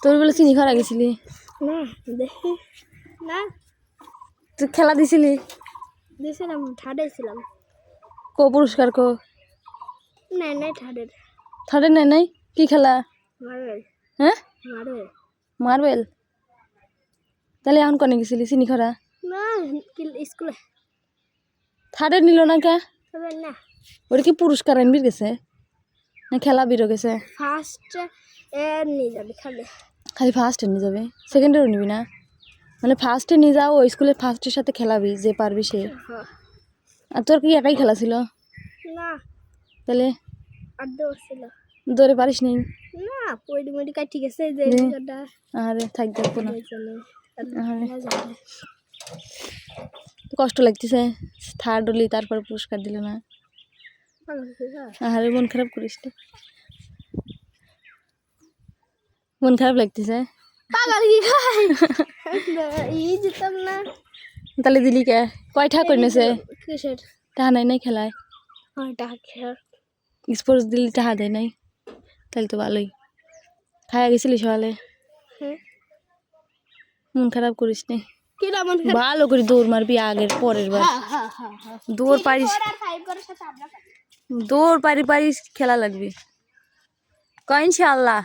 তোর বলে চিনি খাওয়া গেছিলি না দেখি না তুই খেলা দিছিলি দিয়েছিলাম থার্ডে ছিলাম কো পুরস্কার কো নাই নাই থার্ডের থার্ডে নাই নাই কি খেলা মার্বেল হ্যাঁ মার্বেল মার্বেল তাহলে এখন কনে গেছিলি চিনি খাওয়া না স্কুলে থার্ডে নিল না কে তবে না ওটা কি পুরস্কার আনবির গেছে না খেলা বিরো গেছে ফার্স্ট নিয়ে যাবে খালি খালি ফার্স্টে নিয়ে যাবে সেকেন্ডেরও নিবি না মানে ফার্স্টে নিয়ে যাও ওই স্কুলে ফার্স্টের সাথে খেলাবি যে পারবি সে আর তোর কি একাই খেলা ছিল না তাহলে আর দৌড় ছিল দৌড়ে পারিস নি না পড়ি মরি কাই ঠিক আছে যে জায়গাটা আরে থাক দেখবো না কষ্ট লাগতেছে থার্ড হলি তারপর পুরস্কার দিল না আরে মন খারাপ করিস না মন খারাপ লাগতেছে যেতাম না তাহলে দিলি কে কয়টা করেছে কিসের টাহা নাই নাই খেলায় স্পোর্টস দিলি টাহা দেয় নাই তাহলে তো ভালোই খাইয়া গেছিলি সকালে মন খারাপ করিস নি ভালো করে দৌড় মারবি আগের পরের বার দৌড় পারিস দৌড় পারিস খেলা লাগবে ইনশাআল্লাহ।